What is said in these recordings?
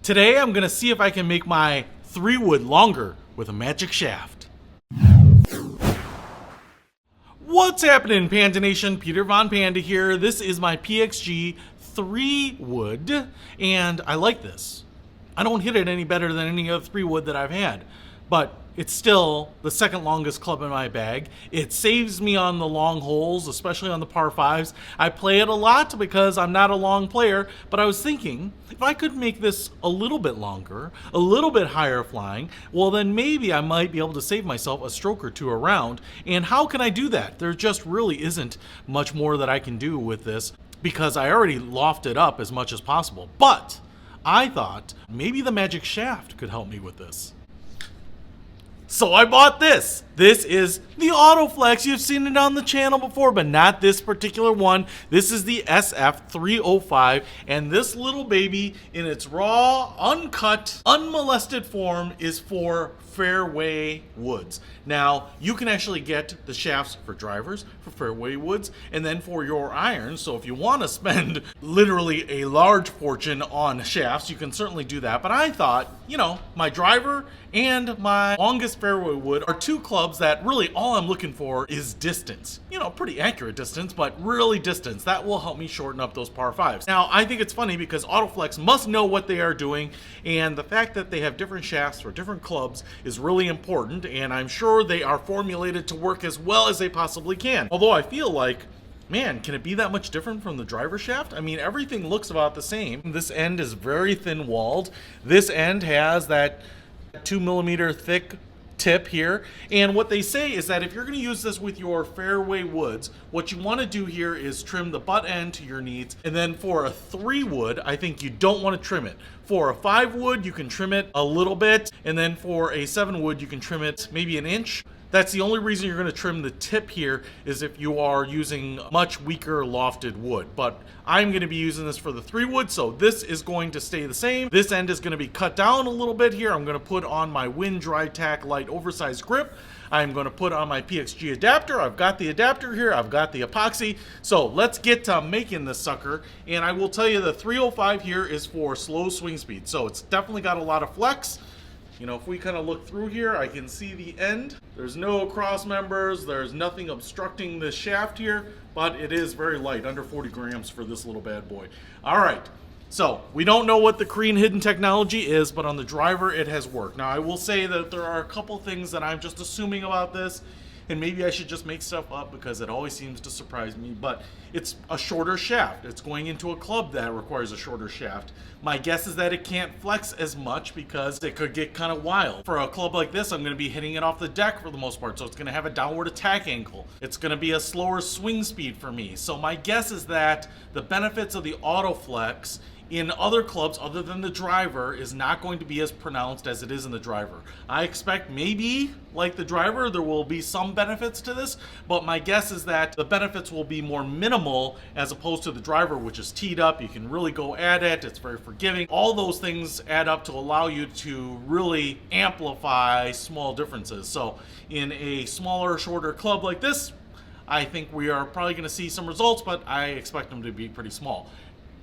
Today I'm gonna see if I can make my 3-wood longer with a magic shaft. What's happening, Panda Nation? Peter Von Panda here. This is my PXG 3-wood, and I like this. I don't hit it any better than any other 3-wood that I've had, but it's still the second longest club in my bag. It saves me on the long holes, especially on the par 5s. I play it a lot because I'm not a long player, but I was thinking, if I could make this a little bit longer, a little bit higher flying, well then maybe I might be able to save myself a stroke or two around. And how can I do that? There just really isn't much more that I can do with this because I already lofted up as much as possible. But I thought maybe the magic shaft could help me with this. So I bought this. This is the AutoFlex. You've seen it on the channel before, but not this particular one. This is the SF505, and this little baby in its raw, uncut, unmolested form is for Fairway woods. Now, you can actually get the shafts for drivers, for Fairway woods, and then for your irons. So if you want to spend literally a large fortune on shafts, you can certainly do that. But I thought, you know, my driver and my longest Fairway wood are two clubs that really all I'm looking for is distance. You know, pretty accurate distance, but really distance. That will help me shorten up those par 5s. Now, I think it's funny because AutoFlex must know what they are doing, and the fact that they have different shafts for different clubs is really important, and I'm sure they are formulated to work as well as they possibly can. Although I feel like, man, can it be that much different from the driver shaft? I mean, everything looks about the same. This end is very thin walled. This end has that 2mm thick tip here, and what they say is that if you're going to use this with your Fairway woods, what you want to do here is trim the butt end to your needs, and then for a 3-wood I think you don't want to trim it. For a 5-wood you can trim it a little bit, and then for a 7-wood you can trim it maybe an inch. That's the only reason you're going to trim the tip here is if you are using much weaker lofted wood. But I'm going to be using this for the 3-wood, so this is going to stay the same. This end is going to be cut down a little bit here. I'm going to put on my Wind Dry Tack Light oversized grip. I'm going to put on my PXG adapter. I've got the adapter here. I've got the epoxy. So let's get to making this sucker. And I will tell you the 305 here is for slow swing speed. So it's definitely got a lot of flex. You know, if we kind of look through here, I can see the end. There's no cross members. There's nothing obstructing the shaft here, but it is very light, under 40 grams for this little bad boy. All right, so we don't know what the Korean hidden technology is, but on the driver, it has worked. Now, I will say that there are a couple things that I'm just assuming about this, and maybe I should just make stuff up because it always seems to surprise me, but it's a shorter shaft. It's going into a club that requires a shorter shaft. My guess is that it can't flex as much because it could get kind of wild. For a club like this, I'm going to be hitting it off the deck for the most part, so it's going to have a downward attack angle. It's going to be a slower swing speed for me. So my guess is that the benefits of the AutoFlex in other clubs other than the driver is not going to be as pronounced as it is in the driver. I expect maybe, like the driver, there will be some benefits to this, but my guess is that the benefits will be more minimal as opposed to the driver, which is teed up. You can really go at it. It's very forgiving. All those things add up to allow you to really amplify small differences. So in a smaller, shorter club like this, I think we are probably going to see some results, but I expect them to be pretty small.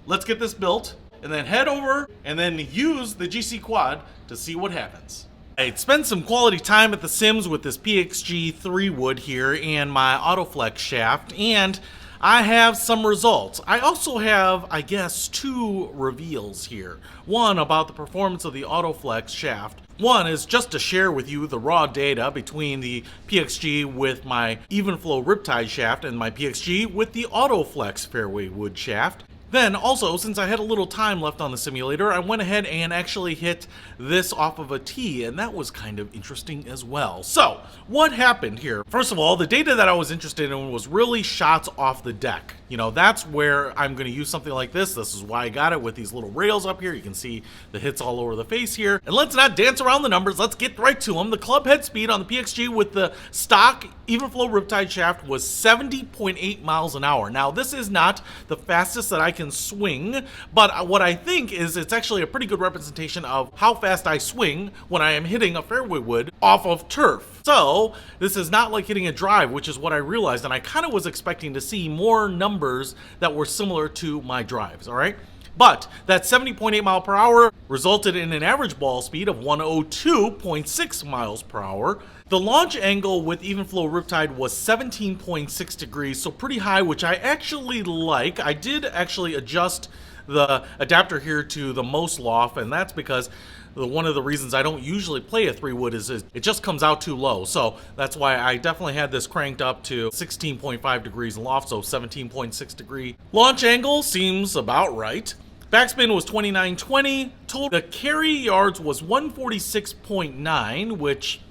Let's get this built and then head over and then use the GC Quad to see what happens. I spent some quality time at the Sims with this PXG 3-wood here and my AutoFlex shaft, and I have some results. I also have, I guess, 2 reveals here. One about the performance of the AutoFlex shaft. One is just to share with you the raw data between the PXG with my even flow riptide shaft and my PXG with the AutoFlex Fairway wood shaft. Then also, since I had a little time left on the simulator, I went ahead and actually hit this off of a tee, and that was kind of interesting as well. So, what happened here? First of all, the data that I was interested in was really shots off the deck. You know, that's where I'm going to use something like this. This is why I got it with these little rails up here. You can see the hits all over the face here. And let's not dance around the numbers. Let's get right to them. The club head speed on the PXG with the stock even flow riptide shaft was 70.8 miles an hour. Now, this is not the fastest that I can swing, but what I think is it's actually a pretty good representation of how fast I swing when I am hitting a fairway wood off of turf. So this is not like hitting a drive, which is what I realized, and I kind of was expecting to see more numbers that were similar to my drives, all right? But that 70.8 mile per hour resulted in an average ball speed of 102.6 miles per hour. The launch angle with even flow riptide was 17.6 degrees, so pretty high, which I actually like. I did actually adjust the adapter here to the most loft, and that's because one of the reasons I don't usually play a 3-wood is it just comes out too low. So that's why I definitely had this cranked up to 16.5 degrees in loft, so 17.6 degree. Launch angle seems about right. Backspin was 2920. Total the carry yards was 146.9, which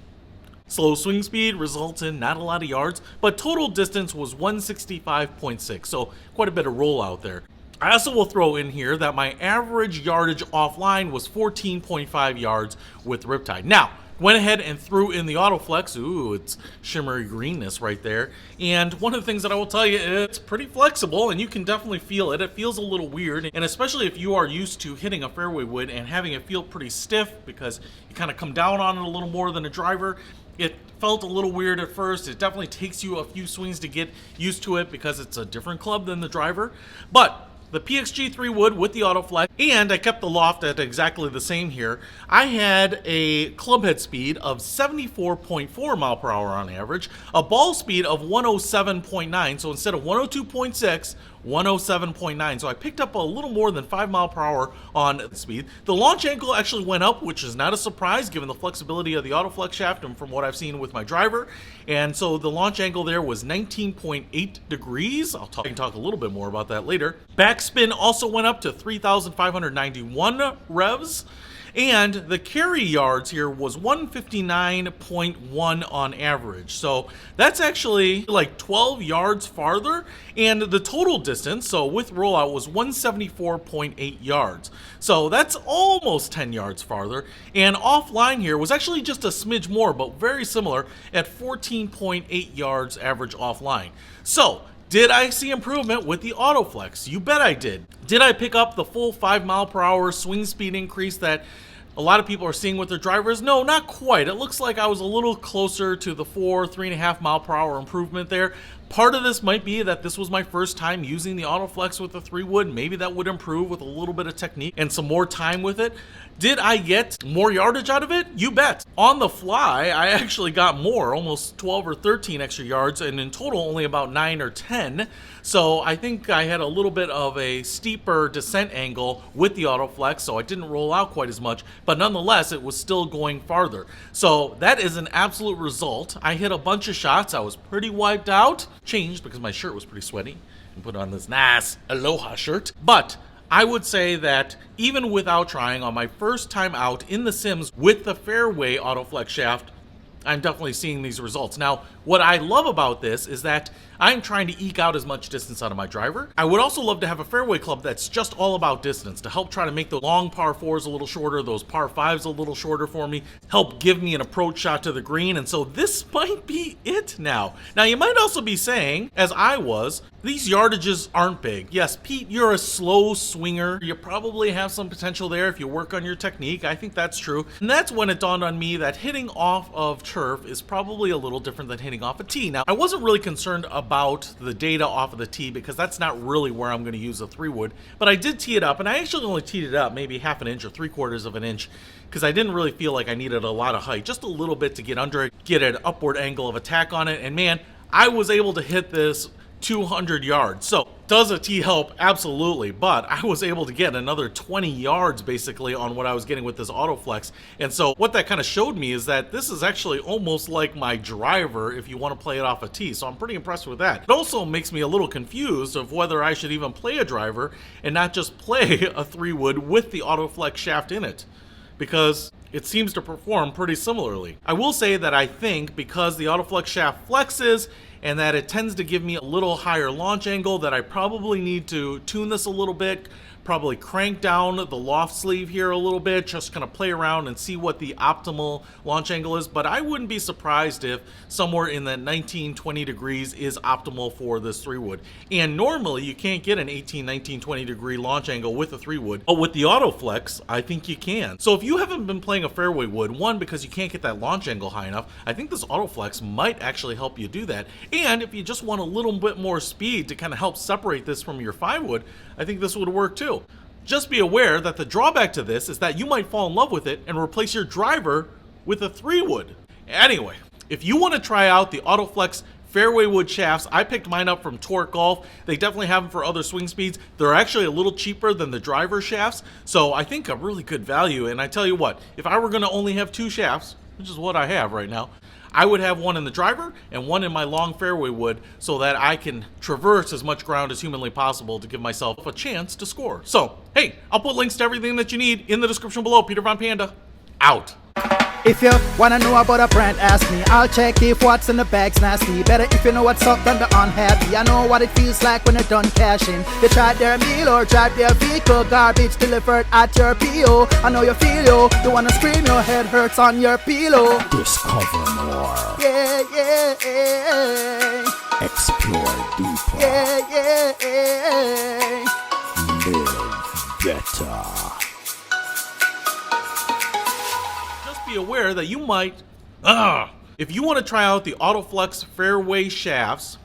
slow swing speed results in not a lot of yards, but total distance was 165.6, so quite a bit of rollout there. I also will throw in here that my average yardage offline was 14.5 yards with riptide. Now, went ahead and threw in the AutoFlex. Ooh, it's shimmery greenness right there. And one of the things that I will tell you, it's pretty flexible and you can definitely feel it. It feels a little weird, and especially if you are used to hitting a fairway wood and having it feel pretty stiff because you kind of come down on it a little more than a driver. It felt a little weird at first. It definitely takes you a few swings to get used to it because it's a different club than the driver. But the PXG 3-wood with the AutoFlex, and I kept the loft at exactly the same here. I had a club head speed of 74.4 mile per hour on average, a ball speed of 107.9, so instead of 102.6, 107.9, so I picked up a little more than 5 mile per hour on speed. The launch angle actually went up, which is not a surprise given the flexibility of the AutoFlex shaft and from what I've seen with my driver. And so the launch angle there was 19.8 degrees. I can talk a little bit more about that later. Backspin also went up to 3,591 revs. And the carry yards here was 159.1 on average. So that's actually like 12 yards farther. And the total distance, so with rollout, was 174.8 yards. So that's almost 10 yards farther. And offline here was actually just a smidge more, but very similar at 14.8 yards average offline. So did I see improvement with the AutoFlex? You bet I did. Did I pick up the full 5 mile per hour swing speed increase that a lot of people are seeing with their drivers? No, not quite. It looks like I was a little closer to the 3.5 mile per hour improvement there. Part of this might be that this was my first time using the AutoFlex with a 3-wood. Maybe that would improve with a little bit of technique and some more time with it. Did I get more yardage out of it? You bet. On the fly, I actually got more, almost 12 or 13 extra yards, and in total only about 9 or 10. So I think I had a little bit of a steeper descent angle with the AutoFlex, so I didn't roll out quite as much, but nonetheless, it was still going farther. So that is an absolute result. I hit a bunch of shots. I was pretty wiped out. Changed because my shirt was pretty sweaty and put on this nice Aloha shirt. But I would say that even without trying, on my first time out in the Sims with the Fairway AutoFlex shaft, I'm definitely seeing these results. Now, what I love about this is that I'm trying to eke out as much distance out of my driver. I would also love to have a fairway club that's just all about distance to help try to make the long par 4s a little shorter, those par 5s a little shorter for me, help give me an approach shot to the green, and so this might be it now. Now, you might also be saying, as I was, these yardages aren't big. Yes, Pete, you're a slow swinger. You probably have some potential there if you work on your technique. I think that's true. And that's when it dawned on me that hitting off of turf is probably a little different than hitting off a tee. Now, I wasn't really concerned about the data off of the tee because that's not really where I'm going to use a 3-wood, but I did tee it up, and I actually only teed it up maybe half an inch or 3/4 of an inch because I didn't really feel like I needed a lot of height, just a little bit to get under it, get an upward angle of attack on it, and man, I was able to hit this 200 yards. So does a tee help? Absolutely, but I was able to get another 20 yards basically on what I was getting with this AutoFlex. And so what that kind of showed me is that this is actually almost like my driver if you want to play it off a tee. So I'm pretty impressed with that. It also makes me a little confused of whether I should even play a driver and not just play a 3-wood with the AutoFlex shaft in it, because it seems to perform pretty similarly. I will say that I think because the AutoFlex shaft flexes and that it tends to give me a little higher launch angle, that I probably need to tune this a little bit, probably crank down the loft sleeve here a little bit, just kind of play around and see what the optimal launch angle is. But I wouldn't be surprised if somewhere in that 19-20 degrees is optimal for this 3-wood. And normally you can't get an 18, 19, 20 degree launch angle with a 3-wood, but with the AutoFlex, I think you can. So if you haven't been playing a fairway wood, one, because you can't get that launch angle high enough, I think this AutoFlex might actually help you do that. And if you just want a little bit more speed to kind of help separate this from your 5-wood, I think this would work too. Just be aware that the drawback to this is that you might fall in love with it and replace your driver with a 3-wood. Anyway, if you want to try out the AutoFlex Fairway wood shafts, I picked mine up from Torque Golf. They definitely have them for other swing speeds. They're actually a little cheaper than the driver shafts, so I think a really good value. And I tell you what, if I were going to only have 2 shafts, which is what I have right now, I would have one in the driver and one in my long fairway wood so that I can traverse as much ground as humanly possible to give myself a chance to score. So, hey, I'll put links to everything that you need in the description below. Peter Von Panda, out. If you wanna know about a brand, ask me. I'll check if what's in the bag's nasty. Better if you know what's up than the unhappy. I know what it feels like when you're done cashing. You tried their meal or drive their vehicle. Garbage delivered at your PO. I know you feel you wanna scream, your head hurts on your pillow. Discover more. Yeah, yeah, yeah. Explore deeper. Yeah, yeah, yeah. Live better. Be aware that you might, if you want to try out the AutoFlex Fairway shafts,